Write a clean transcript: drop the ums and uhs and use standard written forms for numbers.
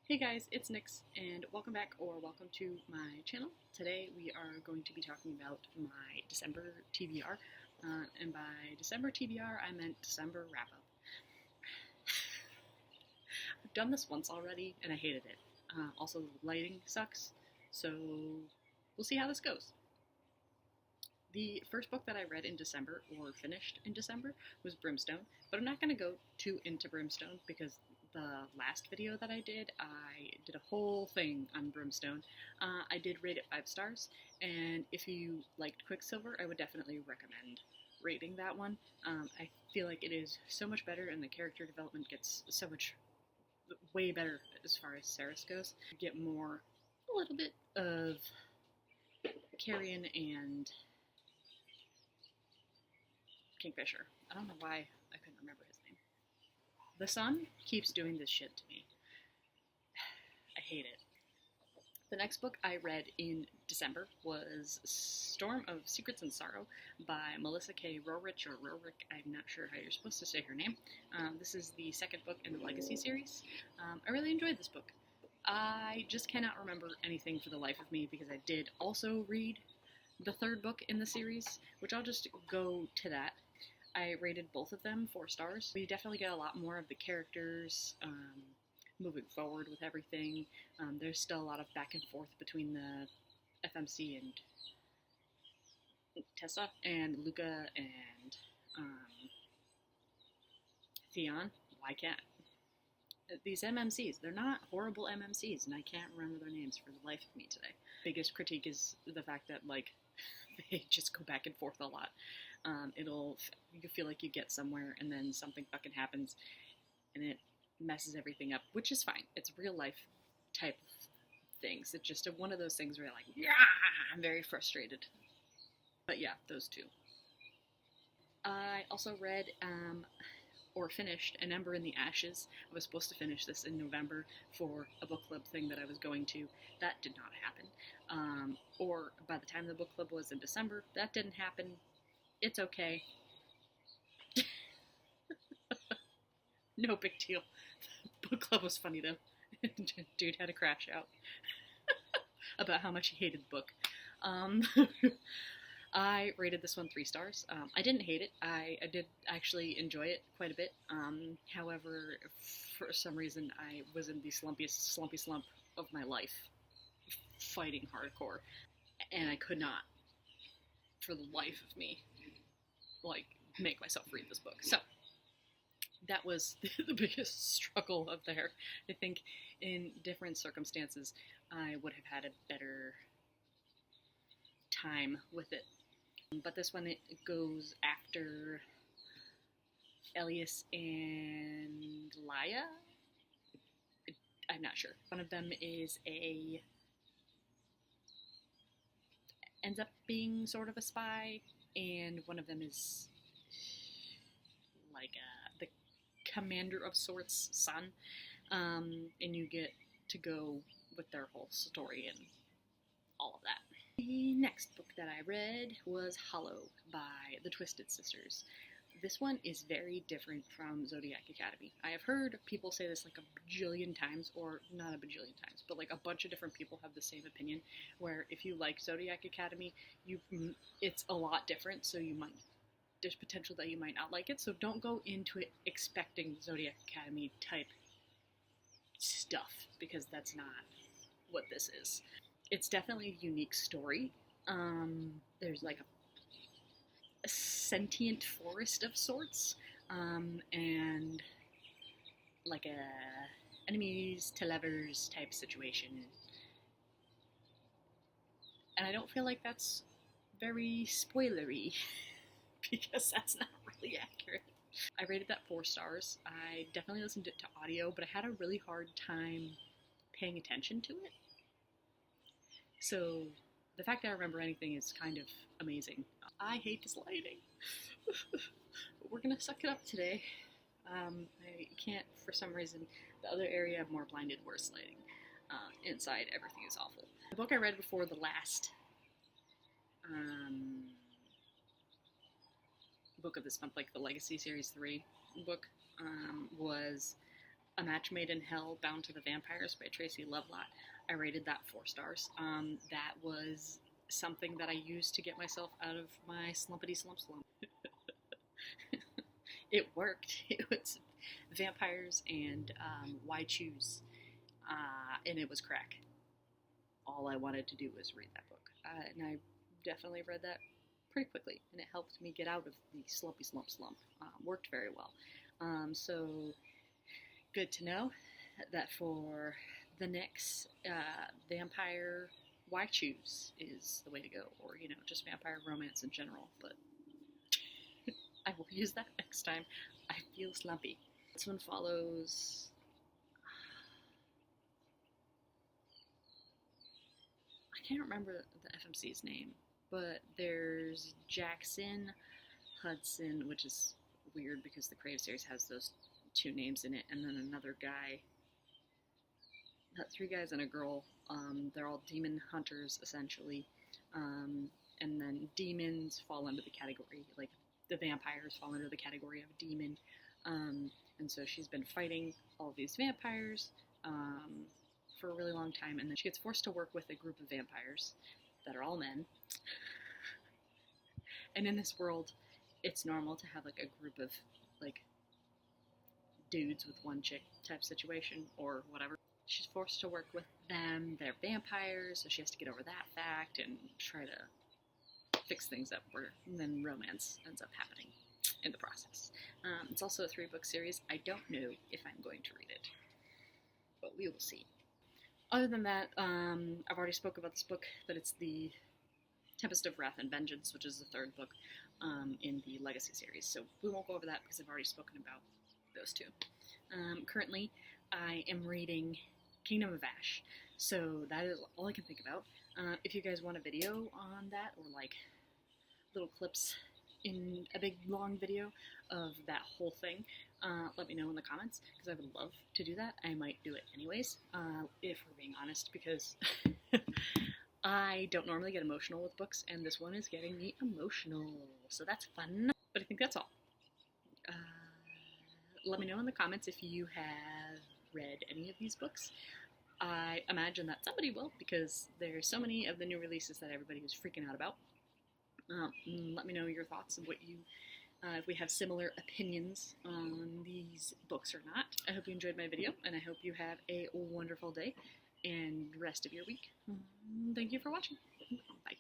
Hey guys, it's Nyx, and welcome back or welcome to my channel. Today we are going to be talking about my December TBR, and by December TBR I meant December wrap-up. I've done this once already and I hated it. Also, the lighting sucks, so we'll see how this goes. The first book that I read in December, or finished in December, was Brimstone, but I'm not going to go too into Brimstone because the last video that I did a whole thing on Brimstone. I did rate it 5 stars, and if you liked Quicksilver, I would definitely recommend rating that one. I feel like it is so much better, and the character development gets so much way better as far as Ceres goes. You get a little bit of Carrion and Kingfisher. I don't know why I couldn't remember his name. The sun keeps doing this shit to me. I hate it. The next book I read in December was Storm of Secrets and Sorrow by Melissa K. Roerich, or Roerich, I'm not sure how you're supposed to say her name. This is the second book in the Legacy series. I really enjoyed this book. I just cannot remember anything for the life of me because I did also read the third book in the series, which I'll just go to that. I rated both of them 4 stars. We definitely get a lot more of the characters moving forward with everything. There's still a lot of back and forth between the FMC and Tessa and Luca and Theon. Why can't these MMCs? They're not horrible MMCs, and I can't remember their names for the life of me today. Biggest critique is the fact that they just go back and forth a lot. You feel like you get somewhere and then something fucking happens and it messes everything up, which is fine. It's real life type of things. It's just one of those things where you're like, yeah, I'm very frustrated. But yeah, those two. I also read or finished An Ember in the Ashes. I was supposed to finish this in November for a book club thing that I was going to. That did not happen. Or by the time the book club was in December, that didn't happen. It's okay. No big deal. Book club was funny though. Dude had a crash out about how much he hated the book. I rated this one 3 stars. I didn't hate it. I did actually enjoy it quite a bit. However, for some reason, I was in the slumpy slump of my life, fighting hardcore, and I could not, for the life of me, make myself read this book. So that was the biggest struggle of there. I think in different circumstances, I would have had a better time with it. But this one, it goes after Elias and Laia? I'm not sure. One of them ends up being sort of a spy, and one of them is the commander of sorts' son, and you get to go with their whole story and all of that. The next book that I read was Hollow by the Twisted Sisters. This one is very different from Zodiac Academy. I have heard people say this like a bajillion times, or not a bajillion times, but like a bunch of different people have the same opinion, where if you like Zodiac Academy, it's a lot different, so there's potential that you might not like it, so don't go into it expecting Zodiac Academy type stuff, because that's not what this is. It's definitely a unique story. There's like a sentient forest of sorts, and like a enemies to lovers type situation. And I don't feel like that's very spoilery, because that's not really accurate. I rated that 4 stars. I definitely listened to it to audio, but I had a really hard time paying attention to it. So the fact that I remember anything is kind of amazing. I hate this lighting. But we're gonna suck it up today. I can't, for some reason, the other area I'm more blinded, worse lighting. Inside, everything is awful. The book I read before the last book of this month, like the Legacy Series 3 book, was A Match Made in Hell, Bound to the Vampires by Tracy Lovelott. I rated that 4 stars. That was something that I used to get myself out of my slumpity slump. It worked. It was vampires and why choose? And it was crack. All I wanted to do was read that book. And I definitely read that pretty quickly, and it helped me get out of the slumpy slump. Worked very well. So good to know that for the next vampire, why choose is the way to go, or just vampire romance in general. But I will use that next time I feel slumpy. This one follows. I can't remember the FMC's name, but there's Jackson Hudson, which is weird because the Crave series has those 2 names in it, and then another guy. 3 guys and a girl. They're all demon hunters, essentially. And then demons fall under the category, like the vampires fall under the category of demon. And so she's been fighting all of these vampires for a really long time, and then she gets forced to work with a group of vampires that are all men. And in this world, it's normal to have like a group of like dudes with one chick type situation or whatever. She's forced to work with them. They're vampires, so she has to get over that fact and try to fix things up, and then romance ends up happening in the process. It's also a 3-book series. I don't know if I'm going to read it, but we will see. Other than that, I've already spoke about this book, but it's the Tempest of Wrath and Vengeance, which is the 3rd book in the Legacy series. So we won't go over that because I've already spoken about those 2. Currently, I am reading Kingdom of Ash, so that is all I can think about. If you guys want a video on that, or like little clips in a big long video of that whole thing, let me know in the comments, because I would love to do that. I might do it anyways, if we're being honest, because I don't normally get emotional with books, and this one is getting me emotional, so that's fun. But I think that's all. Let me know in the comments if you have read any of these books. I imagine that somebody will, because there's so many of the new releases that everybody was freaking out about. Let me know your thoughts and what you, if we have similar opinions on these books or not. I hope you enjoyed my video, and I hope you have a wonderful day and rest of your week. Thank you for watching. Bye.